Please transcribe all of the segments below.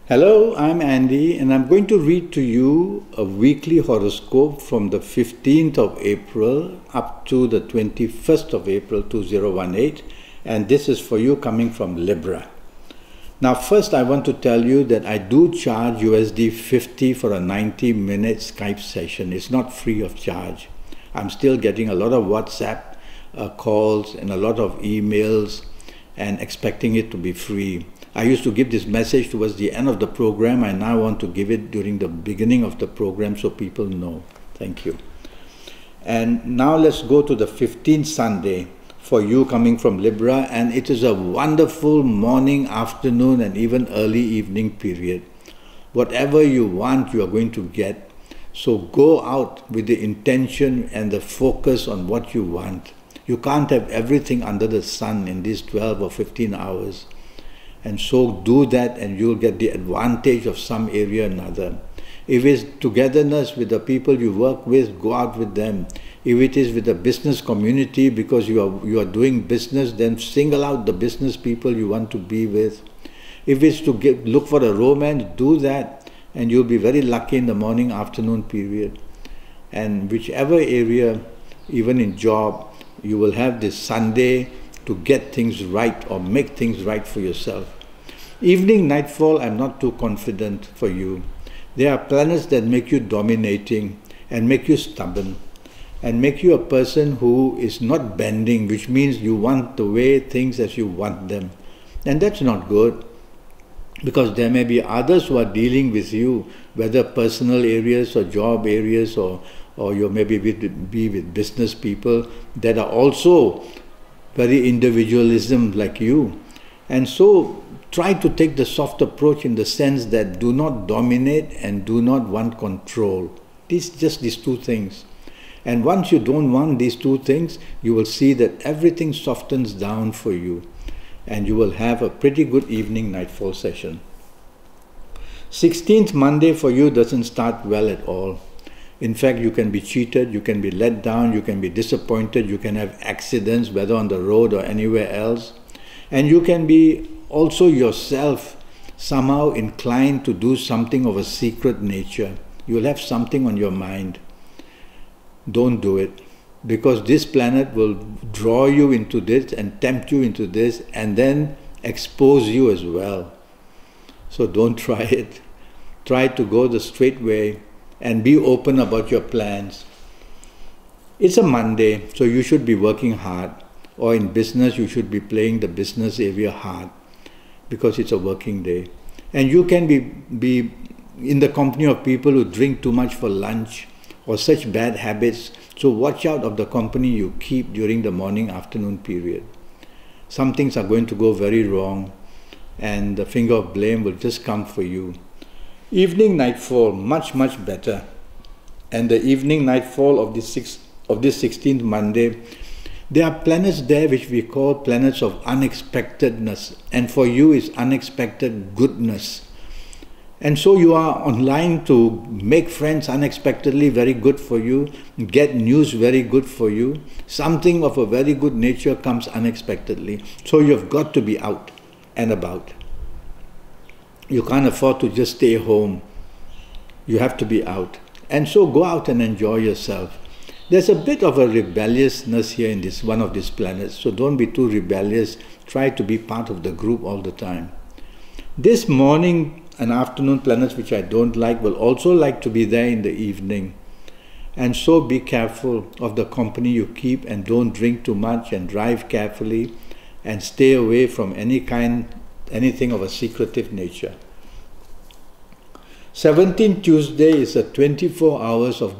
Hello, I'm Andy, and I'm going to read to you a weekly horoscope from the 15th of April up to the 21st of April 2018, and this is for you coming from Libra. Now, first I want to tell you that I do charge USD 50 for a 90-minute Skype session. It's not free of charge. I'm still getting a lot of WhatsApp calls and a lot of emails and expecting it to be free. I used to give this message towards the end of the program. I now want to give it during the beginning of the program so people know. Thank you. And now let's go to the 15th Sunday for you coming from Libra, and it is a wonderful morning, afternoon, and even early evening period. Whatever you want, you are going to get. So go out with the intention and the focus on what you want. You can't have everything under the sun in these 12 or 15 hours. And so do that and you'll get the advantage of some area or another. If it's togetherness with the people you work with, go out with them. If it is with the business community because you are doing business, then single out the business people you want to be with. If it's to look for a romance, do that and you'll be very lucky in the morning, afternoon period. And whichever area, even in job, you will have this Sunday to get things right or make things right for yourself. Evening, nightfall, I'm not too confident for you. There are planets that make you dominating and make you stubborn and make you a person who is not bending, which means you want the way things as you want them. And that's not good because there may be others who are dealing with you, whether personal areas or job areas or you maybe be with business people that are also very individualism like you. And so try to take the soft approach in the sense that do not dominate and do not want control. Just these two things. And once you don't want these two things, you will see that everything softens down for you. And you will have a pretty good evening nightfall session. 16th Monday for you doesn't start well at all. In fact, you can be cheated, you can be let down, you can be disappointed, you can have accidents, whether on the road or anywhere else. And you can be also yourself somehow inclined to do something of a secret nature. You'll have something on your mind. Don't do it, because this planet will draw you into this and tempt you into this and then expose you as well. So don't try it. Try to go the straight way and be open about your plans. It's a Monday, so you should be working hard. Or in business, you should be playing the business area hard because it's a working day. And you can be in the company of people who drink too much for lunch or such bad habits. So watch out of the company you keep during the morning, afternoon period. Some things are going to go very wrong and the finger of blame will just come for you. Evening nightfall, much better. And the evening nightfall of this 16th Monday, there are planets there which we call planets of unexpectedness, and for you is unexpected goodness. And so you are online to make friends unexpectedly, very good for you, get news, very good for you. Something of a very good nature comes unexpectedly. So you've got to be out and about. You can't afford to just stay home. You have to be out. And so go out and enjoy yourself. There's a bit of a rebelliousness here in this one of these planets, so don't be too rebellious. Try to be part of the group all the time. This morning and afternoon planets which I don't like will also like to be there in the evening. And so be careful of the company you keep and don't drink too much and drive carefully and stay away from anything of a secretive nature. 17th Tuesday is a 24 hours of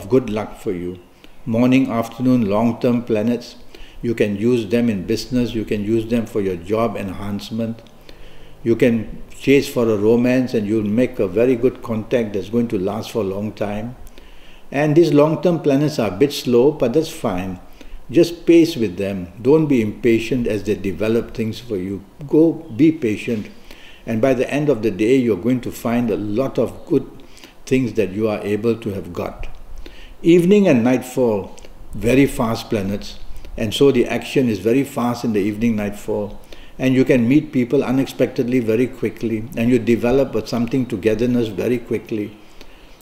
good luck for you. Morning, afternoon, long-term planets. You can use them in business. You can use them for your job enhancement. You can chase for a romance and you'll make a very good contact that's going to last for a long time. And these long-term planets are a bit slow, but that's fine. Just pace with them. Don't be impatient as they develop things for you. Go be patient. And by the end of the day, you're going to find a lot of good things that you are able to have got. Evening and nightfall, very fast planets. And so the action is very fast in the evening nightfall. And you can meet people unexpectedly very quickly, and you develop something togetherness very quickly.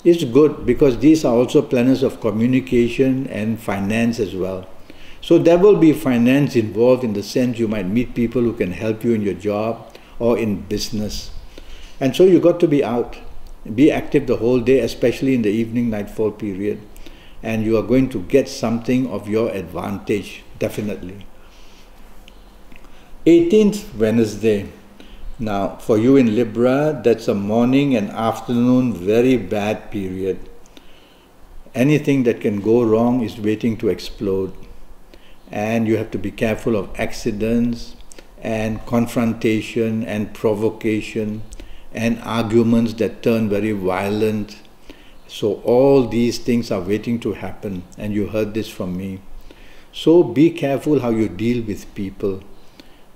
It's good because these are also planets of communication and finance as well. So there will be finance involved in the sense you might meet people who can help you in your job or in business. And so you got to be out, be active the whole day, especially in the evening nightfall period. And you are going to get something of your advantage, definitely. 18th Wednesday. Now, for you in Libra, that's a morning and afternoon very bad period. Anything that can go wrong is waiting to explode. And you have to be careful of accidents and confrontation and provocation and arguments that turn very violent. So all these things are waiting to happen, and you heard this from me. So be careful how you deal with people,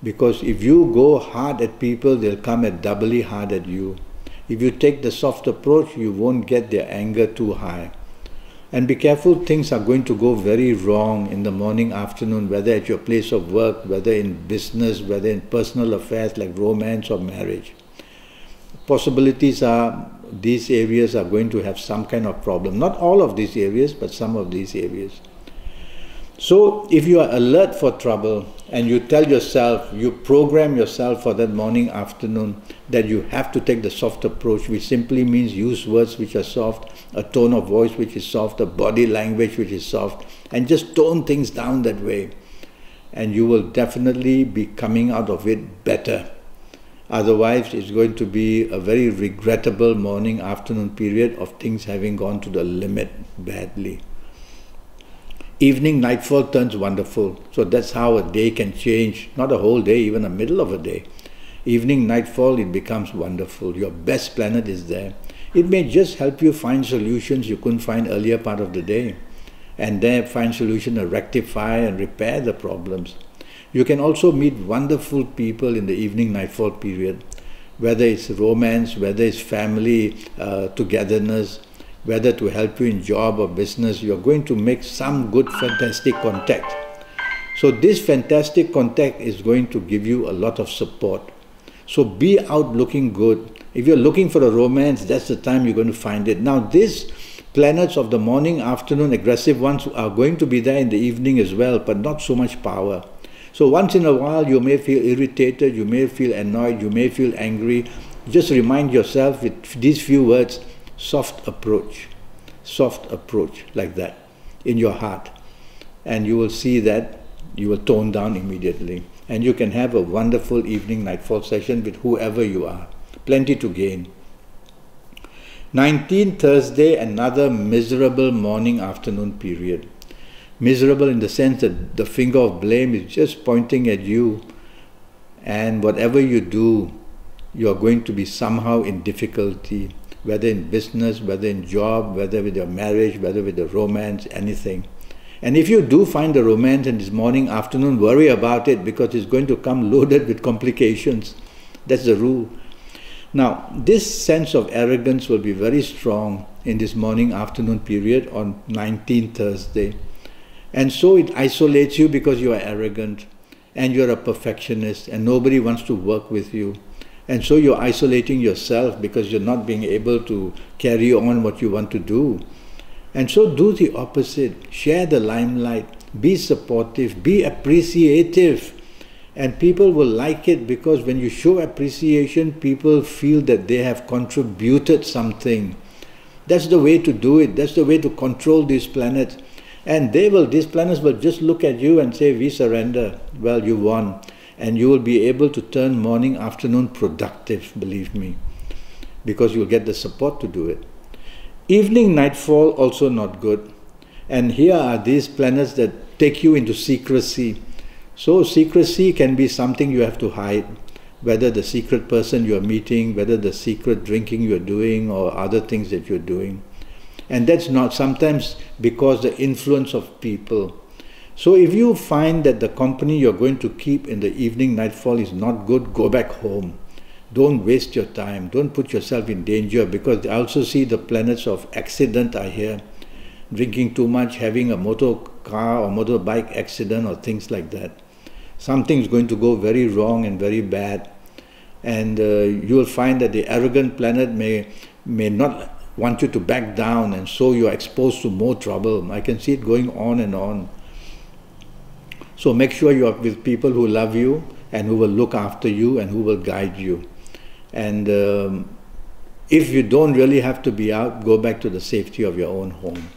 because if you go hard at people, they'll come at doubly hard at you. If you take the soft approach, you won't get their anger too high. And be careful, things are going to go very wrong in the morning, afternoon, whether at your place of work, whether in business, whether in personal affairs like romance or marriage. Possibilities are these areas are going to have some kind of problem. Not all of these areas, but some of these areas. So if you are alert for trouble and you tell yourself, you program yourself for that morning, afternoon, that you have to take the soft approach, which simply means use words which are soft, a tone of voice which is soft, a body language which is soft, and just tone things down that way. And you will definitely be coming out of it better. Otherwise, it's going to be a very regrettable morning, afternoon period of things having gone to the limit badly. Evening, nightfall turns wonderful. So that's how a day can change. Not a whole day, even a middle of a day. Evening, nightfall, it becomes wonderful. Your best planet is there. It may just help you find solutions you couldn't find earlier part of the day. And then find solution to rectify and repair the problems. You can also meet wonderful people in the evening nightfall period, whether it's romance, whether it's family togetherness, whether to help you in job or business. You're going to make some good, fantastic contact. So this fantastic contact is going to give you a lot of support. So be out looking good. If you're looking for a romance, that's the time you're going to find it. Now these planets of the morning, afternoon, aggressive ones are going to be there in the evening as well, but not so much power. So once in a while you may feel irritated, you may feel annoyed, you may feel angry. Just remind yourself with these few words, soft approach, like that, in your heart. And you will see that you will tone down immediately. And you can have a wonderful evening nightfall session with whoever you are. Plenty to gain. 19th Thursday, another miserable morning afternoon period. Miserable in the sense that the finger of blame is just pointing at you, and whatever you do, you are going to be somehow in difficulty, whether in business, whether in job, whether with your marriage, whether with the romance, anything. And if you do find the romance in this morning, afternoon, worry about it, because it's going to come loaded with complications. That's the rule. Now, this sense of arrogance will be very strong in this morning, afternoon period on 19th Thursday. And so it isolates you because you are arrogant and you're a perfectionist and nobody wants to work with you. And so you're isolating yourself because you're not being able to carry on what you want to do. And so do the opposite. Share the limelight. Be supportive. Be appreciative. And people will like it, because when you show appreciation, people feel that they have contributed something. That's the way to do it. That's the way to control these planets. And these planets will just look at you and say, we surrender. Well, you won. And you will be able to turn morning, afternoon productive, believe me, because you'll get the support to do it. Evening, nightfall, also not good. And here are these planets that take you into secrecy. So secrecy can be something you have to hide, whether the secret person you're meeting, whether the secret drinking you're doing, or other things that you're doing. And that's not sometimes because the influence of people. So if you find that the company you're going to keep in the evening nightfall is not good, go back home. Don't waste your time. Don't put yourself in danger, because I also see the planets of accident are here. Drinking too much, having a motor car or motorbike accident or things like that. Something's going to go very wrong and very bad. And you will find that the arrogant planet may not want you to back down, and so you are exposed to more trouble. I can see it going on and on. So make sure you are with people who love you and who will look after you and who will guide you. And if you don't really have to be out, go back to the safety of your own home.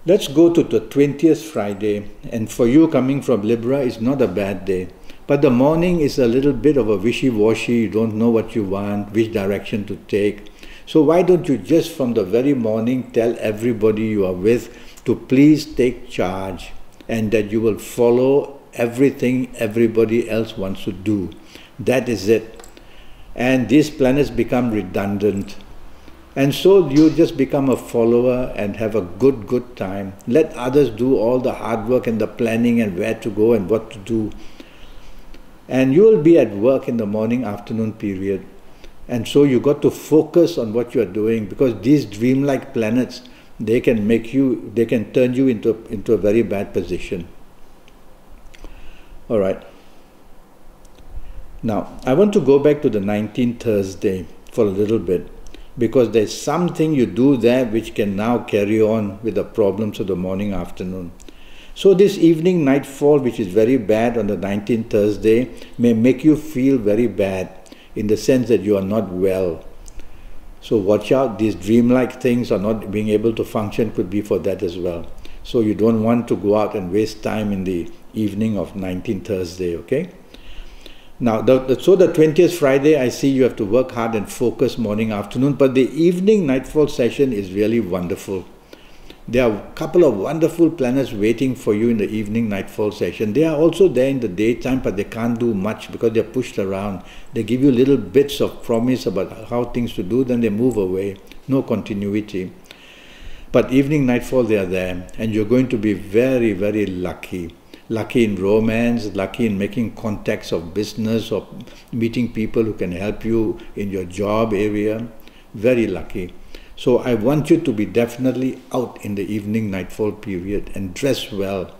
Let's go to the 20th Friday, and for you coming from Libra, it's not a bad day. But the morning is a little bit of a wishy-washy, you don't know what you want, which direction to take. So why don't you just from the very morning tell everybody you are with to please take charge, and that you will follow everything everybody else wants to do. That is it. And these planets become redundant. And so you just become a follower and have a good time. Let others do all the hard work and the planning and where to go and what to do. And you will be at work in the morning, afternoon period. And so you got to focus on what you are doing, because these dreamlike planets, they can turn you into a very bad position. All right. Now, I want to go back to the 19th Thursday for a little bit, because there's something you do there which can now carry on with the problems of the morning, afternoon. So this evening nightfall, which is very bad on the 19th Thursday, may make you feel very bad in the sense that you are not well. So watch out, these dreamlike things are not being able to function could be for that as well. So you don't want to go out and waste time in the evening of 19th Thursday, okay? Now, so the 20th Friday, I see you have to work hard and focus morning, afternoon, but the evening nightfall session is really wonderful. There are a couple of wonderful planets waiting for you in the evening nightfall session. They are also there in the daytime, but they can't do much because they're pushed around. They give you little bits of promise about how things to do, then they move away. No continuity. But evening nightfall, they are there, and you're going to be very, very lucky. Lucky in romance, lucky in making contacts of business, or meeting people who can help you in your job area. Very lucky. So I want you to be definitely out in the evening nightfall period and dress well.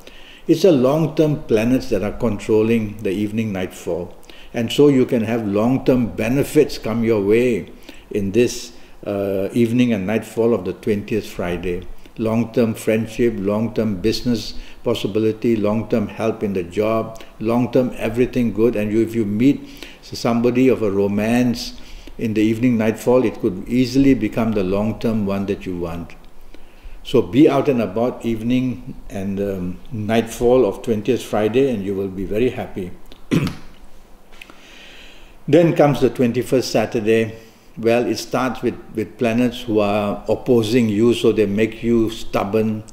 It's a long-term planets that are controlling the evening nightfall. And so you can have long-term benefits come your way in this evening and nightfall of the 20th Friday. Long-term friendship, long-term business possibility, long-term help in the job, long-term everything good. And if you meet somebody of a romance in the evening nightfall, it could easily become the long-term one that you want. So be out and about evening and nightfall of 20th Friday, and you will be very happy. Then comes the 21st Saturday. Well, it starts with planets who are opposing you, so they make you stubborn,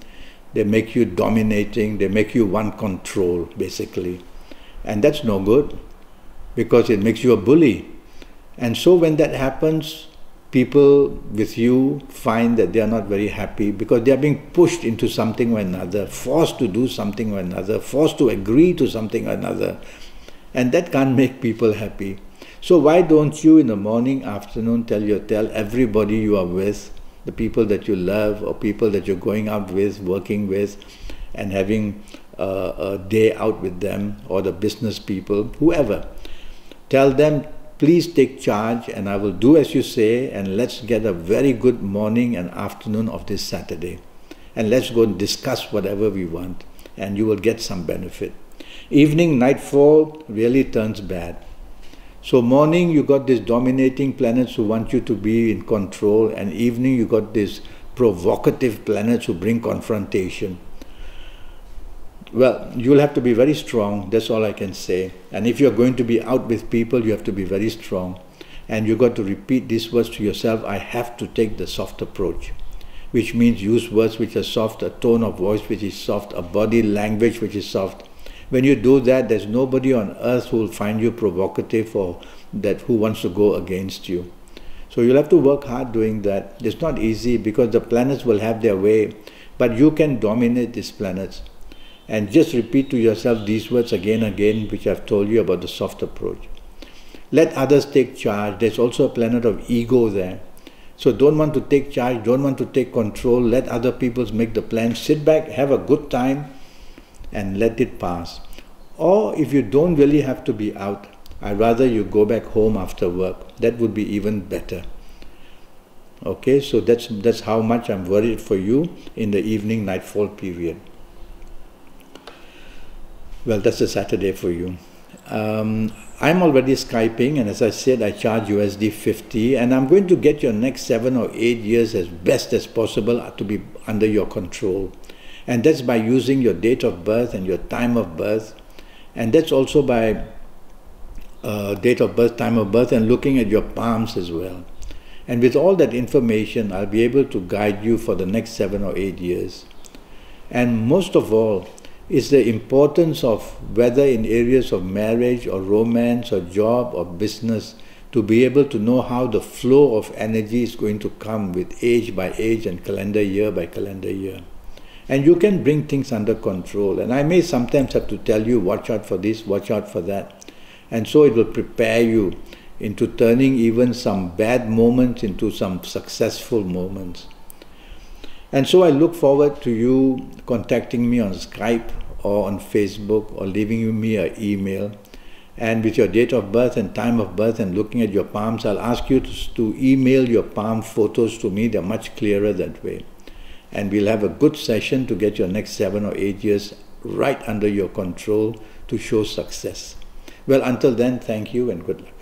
they make you dominating, they make you want control, basically. And that's no good, because it makes you a bully. And so when that happens, people with you find that they are not very happy, because they are being pushed into something or another, forced to do something or another, forced to agree to something or another. And that can't make people happy. So why don't you in the morning, afternoon, tell everybody you are with, the people that you love or people that you're going out with, working with, and having a day out with them, or the business people, whoever. Tell them, please take charge and I will do as you say, and let's get a very good morning and afternoon of this Saturday. And let's go and discuss whatever we want, and you will get some benefit. Evening, nightfall really turns bad. So morning you got these dominating planets who want you to be in control, and evening you got these provocative planets who bring confrontation. Well, you'll have to be very strong, that's all I can say. And if you're going to be out with people, you have to be very strong. And you've got to repeat these words to yourself: I have to take the soft approach. Which means use words which are soft, a tone of voice which is soft, a body language which is soft. When you do that, there's nobody on earth who will find you provocative or who wants to go against you. So you'll have to work hard doing that. It's not easy, because the planets will have their way, but you can dominate these planets. And just repeat to yourself these words again and again, which I've told you about the soft approach. Let others take charge. There's also a planet of ego there. So don't want to take charge, don't want to take control. Let other people make the plan. Sit back, have a good time, and let it pass. Or if you don't really have to be out, I'd rather you go back home after work. That would be even better. Okay, so that's how much I'm worried for you in the evening nightfall period. Well, that's a Saturday for you. I'm already Skyping, and as I said, I charge USD 50, and I'm going to get your next 7 or 8 years as best as possible to be under your control. And that's by using your date of birth and your time of birth, and that's also by date of birth, time of birth, and looking at your palms as well. And with all that information, I'll be able to guide you for the next 7 or 8 years. And most of all, is the importance of whether in areas of marriage or romance or job or business, to be able to know how the flow of energy is going to come with age by age and calendar year by calendar year. And you can bring things under control. And I may sometimes have to tell you, watch out for this, watch out for that. And so it will prepare you into turning even some bad moments into some successful moments. And so I look forward to you contacting me on Skype or on Facebook or leaving me an email. And with your date of birth and time of birth and looking at your palms, I'll ask you to email your palm photos to me. They're much clearer that way. And we'll have a good session to get your next 7 or 8 years right under your control to show success. Well, until then, thank you and good luck.